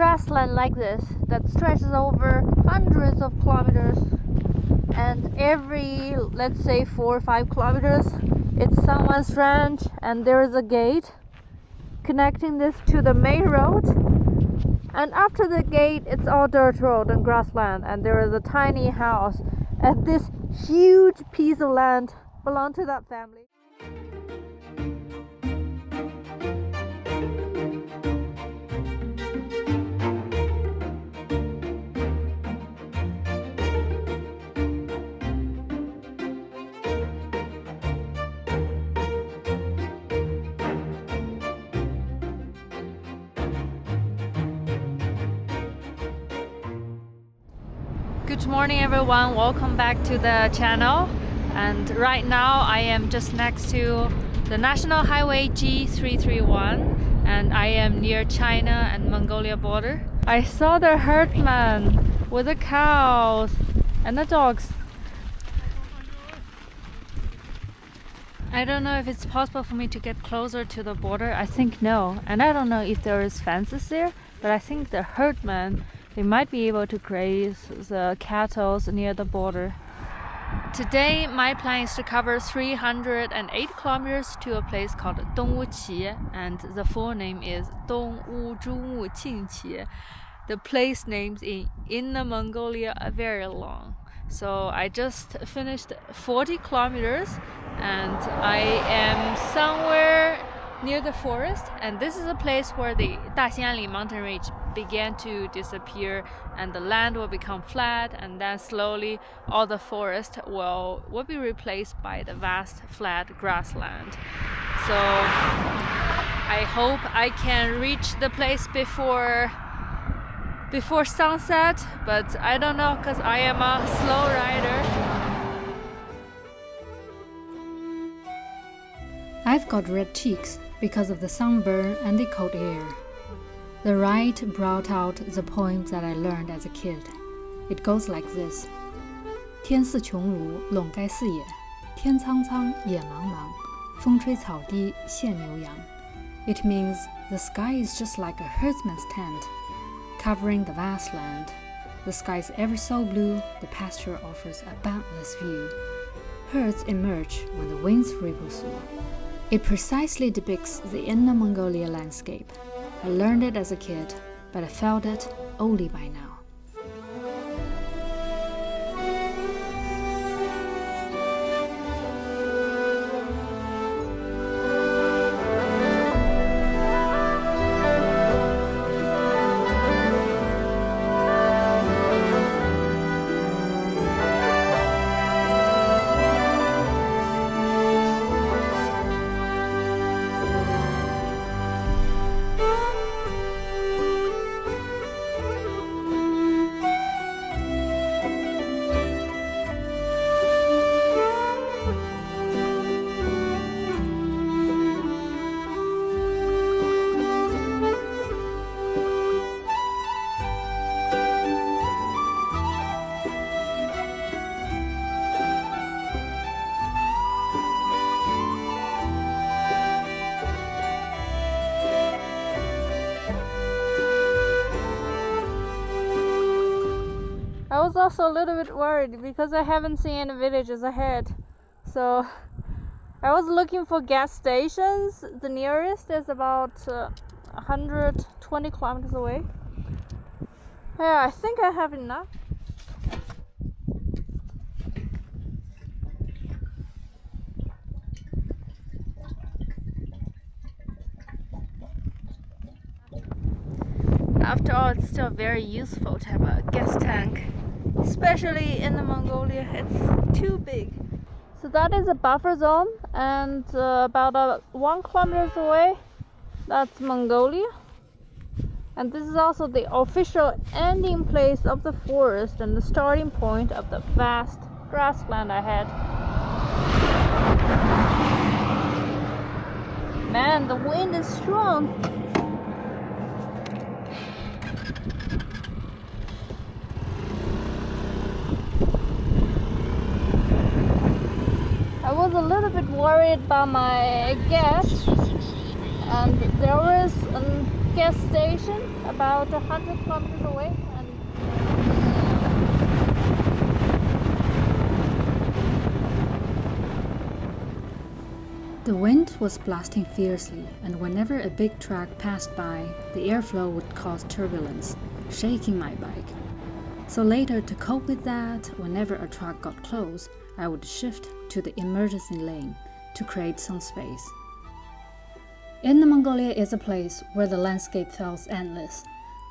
grassland like this that stretches over hundreds of kilometers, and every, let's say, 4 or 5 kilometers it's someone's ranch, and there is a gate connecting this to the main road, and after the gate it's all dirt road and grassland, and there is a tiny house, and this huge piece of land belongs to that family. Good morning everyone, welcome back to the channel. And right now I am just next to the National Highway G331 and I am near China and Mongolia border. I saw the herdsman with the cows and the dogs. I don't know if it's possible for me to get closer to the border. I think no, and I don't know if there is fences there, but I think the herdsman, they might be able to graze the cattle near the border. Today, my plan is to cover 308 kilometers to a place called Dongwuqi, and the full name is Ujimuqin. The place names in Inner Mongolia are very long. So I just finished 40 kilometers and I am somewhere near the forest, and this is a place where the Daxinganling Mountain Range began to disappear and the land will become flat, and then slowly all the forest will be replaced by the vast flat grassland. So I hope I can reach the place before sunset, but I don't know because I am a slow rider. I've got red cheeks because of the sunburn and the cold air. The ride brought out the poems that I learned as a kid. It goes like this: 天似穹庐，笼盖四野；天苍苍，野茫茫，风吹草低见牛羊。 It means the sky is just like a herdsman's tent, covering the vast land. The sky is ever so blue, the pasture offers a boundless view. Herds emerge when the winds ripple through. It precisely depicts the Inner Mongolia landscape. I learned it as a kid, but I felt it only by now. I was also a little bit worried because I haven't seen any villages ahead. So I was looking for gas stations. The nearest is about 120 kilometers away. Yeah, I think I have enough. After all, it's still very useful to have a gas tank, especially in the Mongolia. It's too big. So that is a buffer zone, and about 1 kilometer away, that's Mongolia. And this is also the official ending place of the forest and the starting point of the vast grassland ahead. Man, the wind is strong. I was a little bit worried about my gas, and there was gas station about 100 kilometers away. The wind was blasting fiercely, and whenever a big truck passed by, the airflow would cause turbulence, shaking my bike. So later, to cope with that, whenever a truck got close, I would shift to the emergency lane to create some space. Inner Mongolia is a place where the landscape feels endless.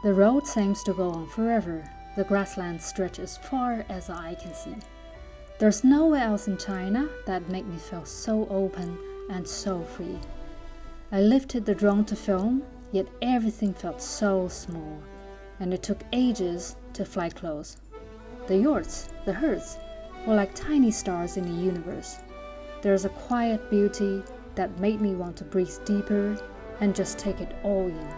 The road seems to go on forever. The grassland stretches as far as the eye can see. There's nowhere else in China that made me feel so open and so free. I lifted the drone to film, yet everything felt so small, and it took ages to fly close. The yurts, the herds, were like tiny stars in the universe. There's a quiet beauty that made me want to breathe deeper and just take it all in.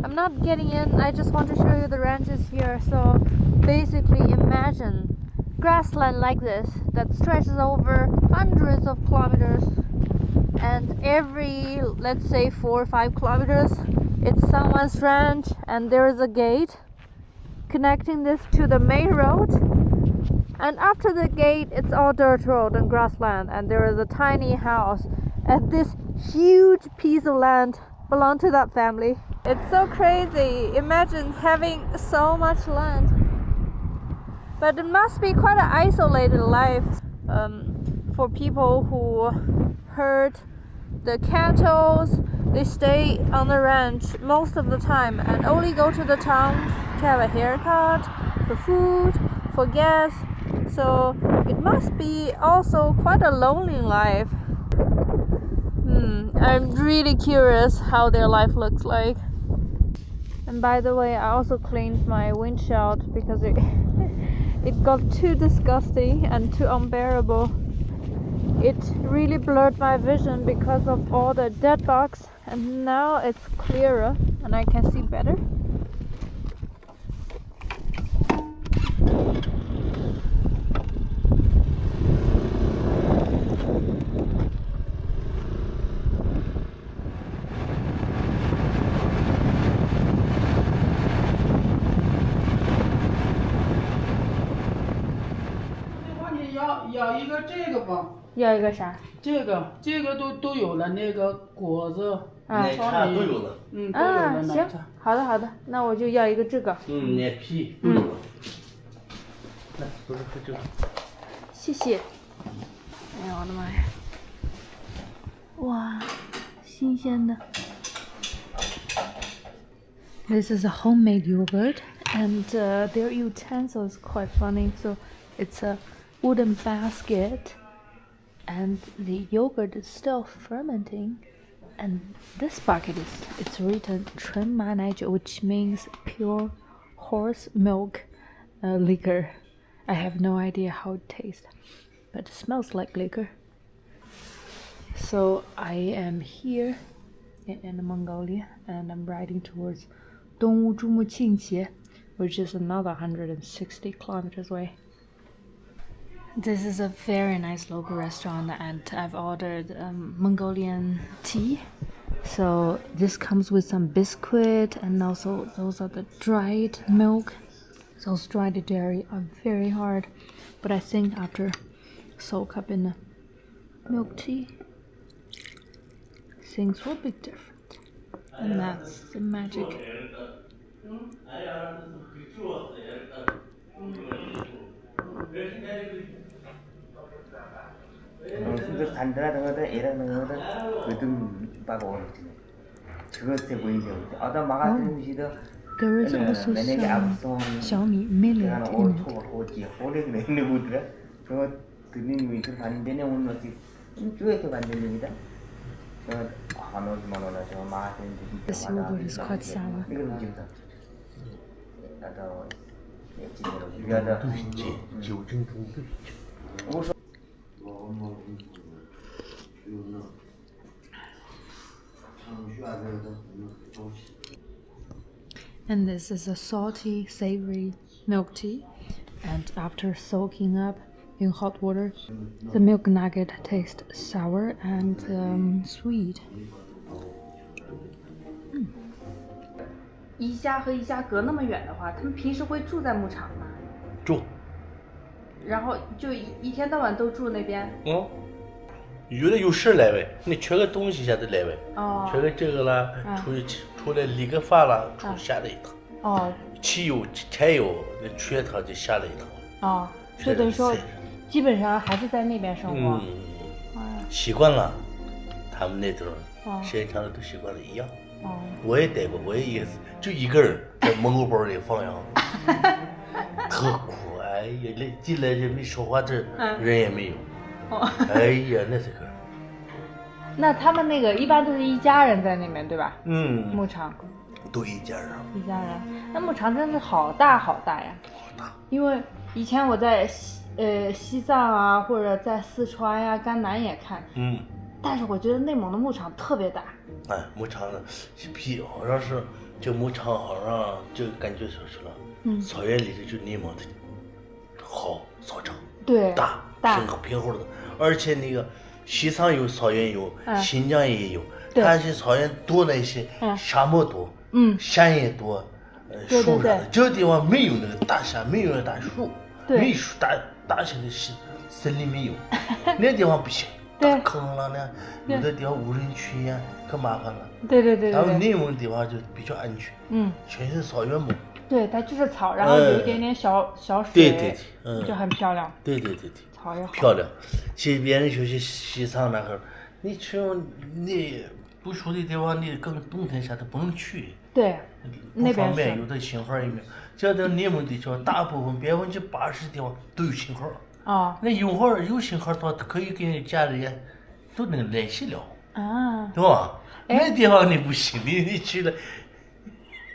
I'm not getting in, I just want to show you the ranches here. So basically imagine grassland like this that stretches over hundreds of kilometers, and every, let's say, 4 or 5 kilometers it's someone's ranch, and there is a gate connecting this to the main road, and after the gate it's all dirt road and grassland, and there is a tiny house, and this huge piece of land belongs to that family. It's so crazy. Imagine having so much land. But it must be quite an isolated life for people who herd the cattle. They stay on the ranch most of the time and only go to the town to have a haircut, for food, for gas. So it must be also quite a lonely life. I'm really curious how their life looks like. And by the way, I also cleaned my windshield because it got too disgusting and too unbearable. It really blurred my vision because of all the dead bugs, and now it's clearer and I can see better.要一个啥？这个都有了，那个果子、奶茶都有了。都有了奶茶。行，好的，那我就要一个这个。奶皮都有了。来，都是喝这个。谢谢。哎呀，我的妈呀！哇，新鲜的。This is a homemade yogurt, and their utensil is quite funny. So it's a wooden basket, and the yogurt is still fermenting. And this bucket it's written 纯马奶酒, which means pure horse milk liquor. I have no idea how it tastes, but it smells like liquor. So I am here in Inner Mongolia, and I'm riding towards Ujimuqin, which is another 160 kilometers away. This is a very nice local restaurant, and I've ordered Mongolian tea. So this comes with some biscuit, and also those are the dried milk. Those dried dairy are very hard, but I think after soak up in the milk tea, things will be different. And that's the magic. 순서 산들하던 이러는 거든 그든 바가 오르지. 그것에 보이죠. 어떤 마가든 시도 There is also 만약에 some 앞선 Xiaomi millet 내가 in 올 it. 초월 호지 호래 내는 거더라. 그거 드는 위들 반대네 오늘 어디 주에서 만드는이다. 저 하나만 오나 저 마가든 This yogurt is quite sour. 이거는 지금 나도 지대로 유야다. 있지. 지오증 정도 있지. And this is a salty, savory milk tea. And after soaking up in hot water, the milk nugget tastes sour and sweet. 一家和一家隔那么远的话，他们平时会住在牧场吗？住。然后就一天到晚都住那边？有的有事来呗，你缺个东西下得来呗。哦。缺个这个啦，出来理个发啦，下来一趟。哦。汽油、柴油，那缺它就下来一趟。哦，就等于说，基本上还是在那边生活。习惯了，他们那头时间长了都习惯了一样。我也待过，我也就一个人在蒙古包里放羊，特苦。哎呀，进来就没说话，这人也没有。哎呀，那是个。那他们那个一般都是一家人在那边，对吧？牧场。都一家人。一家人，那牧场真是好大好大呀！好大。因为以前我在西藏啊，或者在四川呀、甘南也看。但是我觉得内蒙的牧场特别大。哎，牧场呢，比好像是这牧场好像就感觉说是了，草原里头就内蒙的好草场，对，大平厚的，而且那个西藏有草原有，新疆也有，它这草原多了一些，沙漠多，山也多，树啥的，这个地方没有那个大山，没有那个大树，没树大型的森林没有，那地方不行。大坑了呢，有的地方无人区呀，可麻烦了。对。咱们内蒙地方就比较安全，全是草原嘛。对，它就是草，然后有一点点小水，对，就很漂亮。对，草也好漂亮。其实别人说去西藏那个，你去你不熟的地方，你更冬天下都不能去。对，不方便，有的信号也没有。这在内蒙地区，大部分80%地方都有信号。那有信号的话，可以跟家里人都能联系了，对吧？那地方你不行，你去了。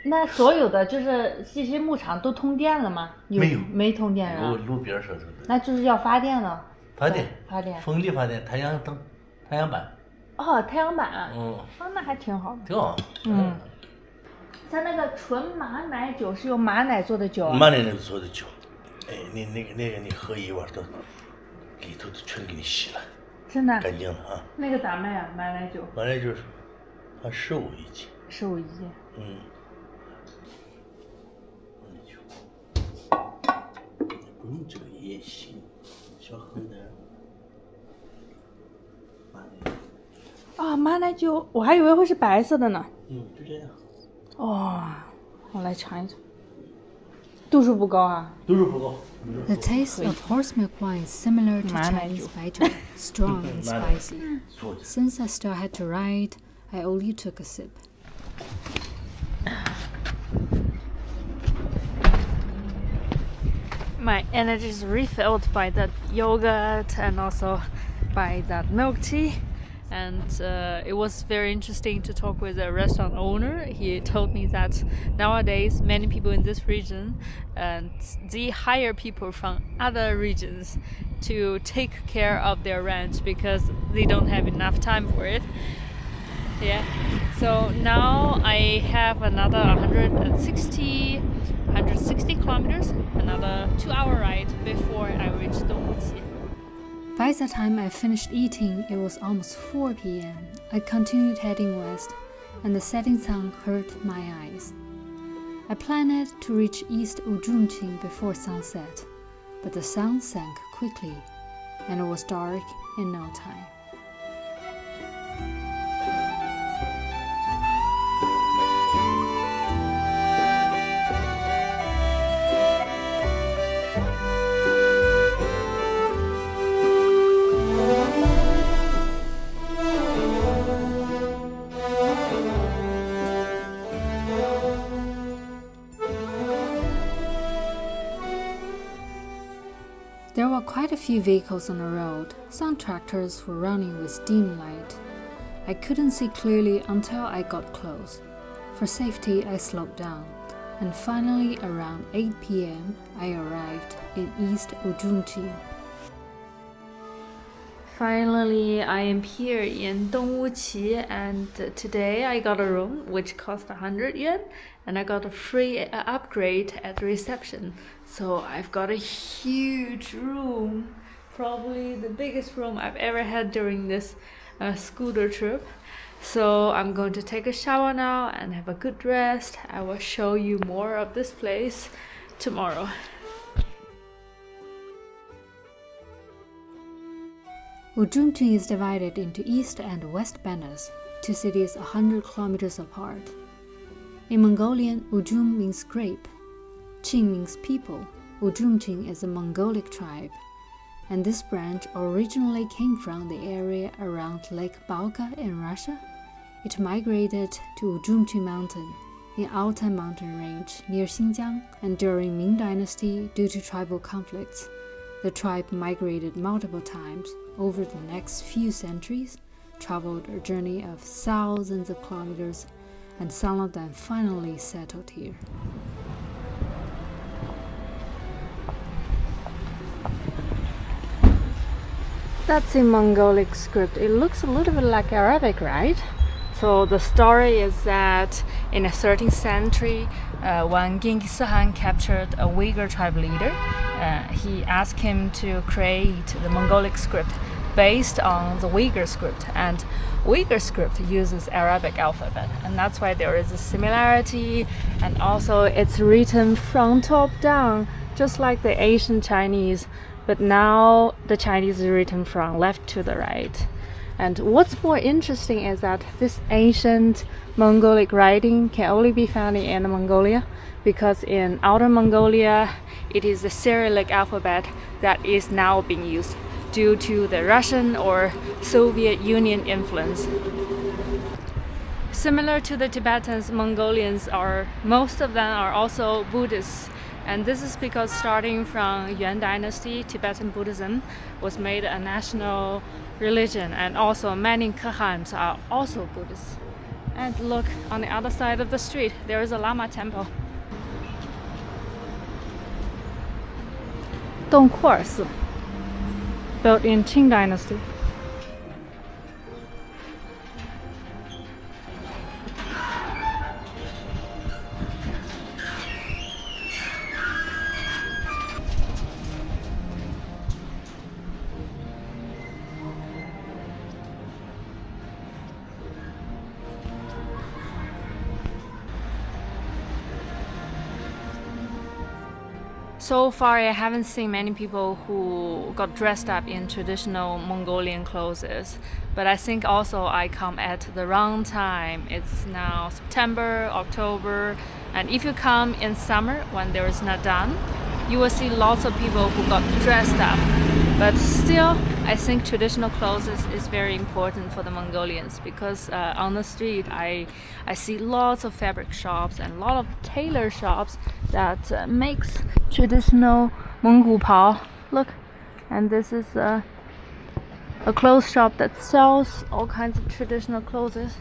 那所有的就是这些牧场都通电了吗？没通电啊？路边上头的。那就是要发电了。发电。风力发电，太阳板。太阳板。那还挺好的。挺好。像那个纯马奶酒是用马奶做的酒啊？马奶做的酒。哎，你那个你喝一碗都里头都全给你洗了，真的干净了啊。那个咋卖啊？马奶酒？马奶酒是15一斤。15一斤。不用这个也行，小喝点。马奶酒，我还以为会是白色的呢。就这样。我来尝一尝。度数不高啊。度数不高。The taste of horse milk wine is similar to Chinese baijiu, strong and spicy. Since I still had to ride, I only took a sip. My energy is refilled by that yogurt and also by that milk tea. And it was very interesting to talk with the restaurant owner. He told me that nowadays many people in this region and they hire people from other regions to take care of their ranch because they don't have enough time for it. Yeah. So now I have another 160 kilometers, another 2-hour ride before I reach Dongwuqi. By the time I finished eating, it was almost 4 p.m. I continued heading west, and the setting sun hurt my eyes. I planned to reach East Ujimuqin before sunset, but the sun sank quickly, and it was dark in no time. were quite a few vehicles on the road. Some tractors were running with dim light. I couldn't see clearly until I got close. For safety, I slowed down, and finally around 8 p.m. I arrived in East Ujimuqin. Finally, I am here in Dongwuqi, and today I got a room which cost 100 yuan, and I got a free upgrade at the reception. So I've got a huge room, probably the biggest room I've ever had during this scooter trip. So I'm going to take a shower now and have a good rest. I will show you more of this place tomorrow. Ujimuqin is divided into east and west banners, two cities 100 kilometers apart. In Mongolian, Ujum means grape, Qin means people. Ujimuqin is a Mongolic tribe, and this branch originally came from the area around Lake Baoka in Russia. It migrated to Ujimuqin Mountain in Altai Mountain Range near Xinjiang, and during Ming Dynasty, due to tribal conflicts, the tribe migrated multiple times over the next few centuries, traveled a journey of thousands of kilometers, and some of them finally settled here. That's in Mongolic script. It looks a little bit like Arabic, right? So the story is that in the 13th century, when Genghis Khan captured a Uyghur tribe leader, he asked him to create the Mongolic script based on the Uyghur script, and Uyghur script uses Arabic alphabet, and that's why there is a similarity, and also it's written from top down, just like the ancient Chinese, but now the Chinese is written from left to the right. And what's more interesting is that this ancient Mongolic writing can only be found in Inner Mongolia, because in Outer Mongolia it is the Cyrillic alphabet that is now being used due to the Russian or Soviet Union influence. Similar to the Tibetans, Mongolians most of them are also Buddhists, and this is because starting from Yuan Dynasty, Tibetan Buddhism was made a national religion, and also many Khans are also Buddhists. And look, on the other side of the street, there is a Lama temple. Dongguo Si, built in Qing Dynasty. So far, I haven't seen many people who got dressed up in traditional Mongolian clothes, but I think also I come at the wrong time. It's now September, October, and if you come in summer when there is not done, you will see lots of people who got dressed up. But still, I think traditional clothes is very important for the Mongolians, because on the street I see lots of fabric shops and a lot of tailor shops that makes traditional Mongol Pao. Look, and this is a clothes shop that sells all kinds of traditional clothes.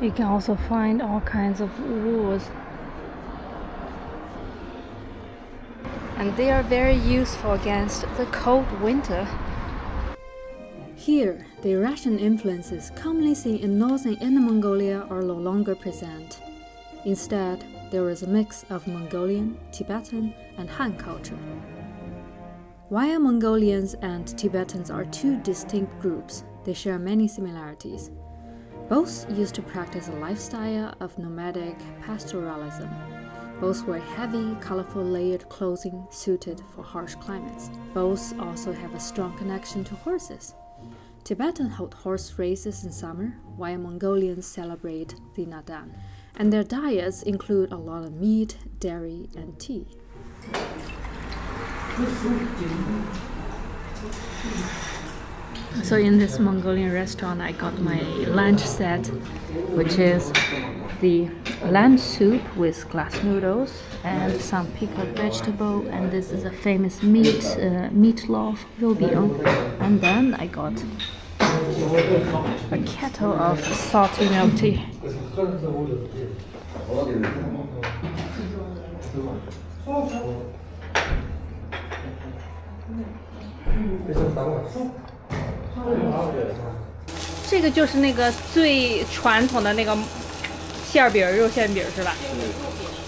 You can also find all kinds of wools, and they are very useful against the cold winter. Here, the Russian influences commonly seen in northern Inner Mongolia are no longer present. Instead, there is a mix of Mongolian, Tibetan, and Han culture. While Mongolians and Tibetans are two distinct groups, they share many similarities. Both used to practice a lifestyle of nomadic pastoralism. Both wear heavy, colorful layered clothing suited for harsh climates. Both also have a strong connection to horses. Tibetans hold horse races in summer, while Mongolians celebrate the Nadan. And their diets include a lot of meat, dairy, and tea. So in this Mongolian restaurant, I got my lunch set, which is the lamb soup with glass noodles and some pickled vegetable, and this is a famous meatloaf, 肉饼. And then I got a kettle of salty milk tea.这个就是那个最传统的那个馅饼，肉馅饼是吧？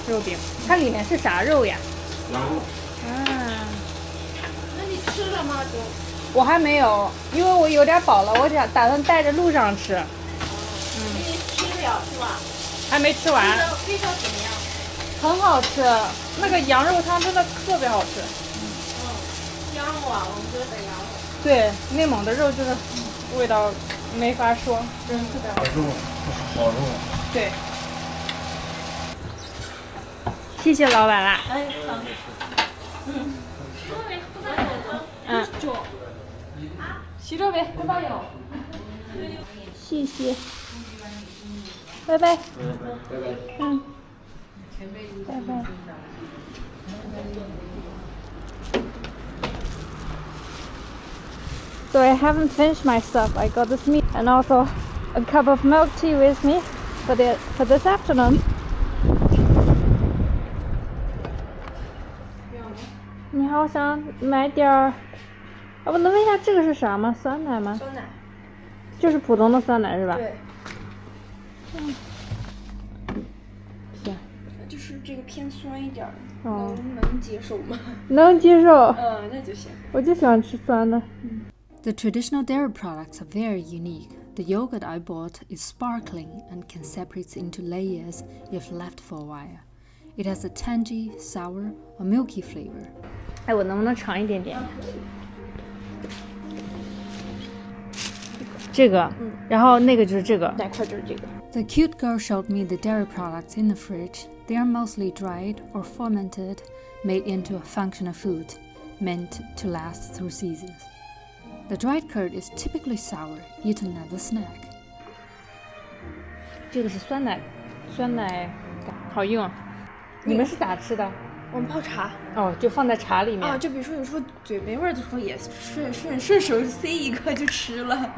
肉饼，它里面是啥肉呀？羊肉。啊。那你吃了吗？我还没有，因为我有点饱了，我打算带着路上吃。你吃不了是吧？还没吃完。味道怎么样？很好吃，那个羊肉汤真的特别好吃。羊肉啊，我们这的羊肉。对，内蒙的肉真的味道没法说，真的特别好吃。好肉。对。谢谢老板啦。哎，好。洗热呗，不倒有。谢谢。拜拜。嗯。拜拜。So I haven't finished my stuff. I got this meat and also a cup of milk tea with me for this afternoon. 你好想买点儿，我能问一下这个是啥吗？酸奶吗？酸奶。就是普通的酸奶是吧？对。行。就是这个偏酸一点，哦。能接受吗？能接受。那就行。我就喜欢吃酸的。The traditional dairy products are very unique. The yogurt I bought is sparkling and can separate into layers if left for a while. It has a tangy, sour, or milky flavor. 哎，我能不能尝一点点？这个，然后那个就是这个。哪块就是这个。The cute girl showed me the dairy products in the fridge. They are mostly dried or fermented, made into a functional food, meant to last through seasons. The dried curd is typically sour, eaten as a snack. 这个是酸奶好用。你们是咋吃的？我们泡茶。哦，就放在茶里面。啊，就比如说有时候嘴没味儿的时候，也顺手塞一个就吃了。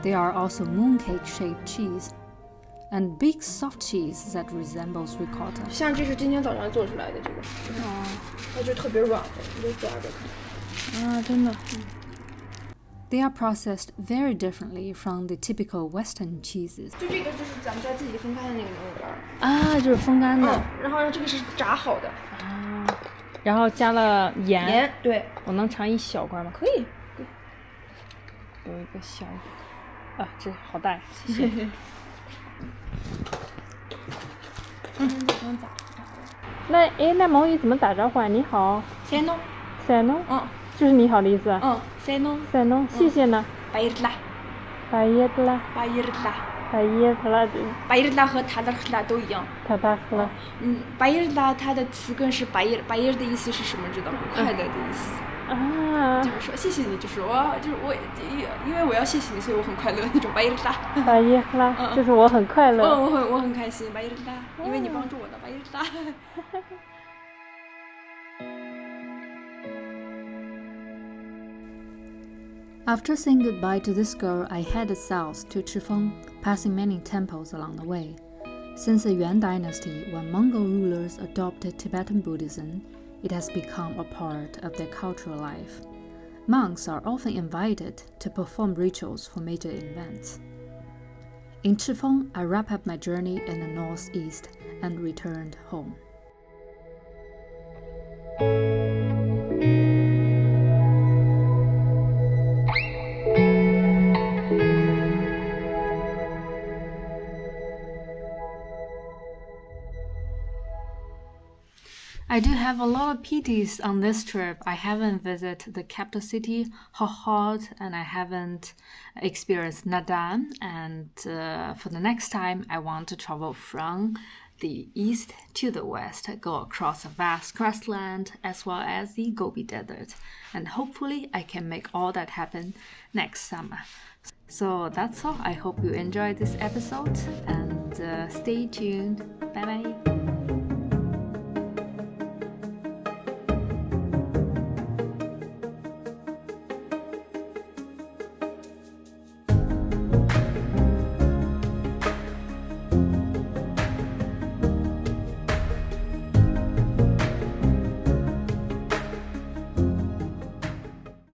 There are also mooncake-shaped cheese and big soft cheese that resembles ricotta. 像这是今天早上做出来的这个，它就特别软的，你就夹着看。啊，真的。They are processed very differently from the typical Western cheeses. 就这个就是咱们家自己分开的那个牛肉干啊，就是风干的。然后这个是炸好的。啊，然后加了盐。对。我能尝一小块吗？可以。有一个小，啊，这好大，谢谢。那蒙语怎么打招呼啊？你好。塞农。塞农。就是你好的意思。塞农。塞农，谢谢呢。巴伊日拉。巴伊日拉。巴伊日拉。巴伊日拉。巴伊日拉和塔达克拉都一样。塔达克拉。巴伊日拉它的词根是巴伊日的意思是什么？知道吗？快乐的意思。啊。就是说谢谢你，就是我，因为我要谢谢你，所以我很快乐那种巴伊日拉。巴伊日拉，就是我很快乐。我很开心，巴伊日拉，因为你帮助我的巴伊日拉。After saying goodbye to this girl, I headed south to Chifeng, passing many temples along the way. Since the Yuan dynasty, when Mongol rulers adopted Tibetan Buddhism, it has become a part of their cultural life. Monks are often invited to perform rituals for major events. In Chifeng, I wrapped up my journey in the northeast and returned home. I do have a lot of PTs on this trip. I haven't visited the capital city, Hohhot, and I haven't experienced Nadan. And for the next time, I want to travel from the east to the west, go across a vast grassland as well as the Gobi Desert. And hopefully I can make all that happen next summer. So that's all. I hope you enjoyed this episode and stay tuned. Bye bye.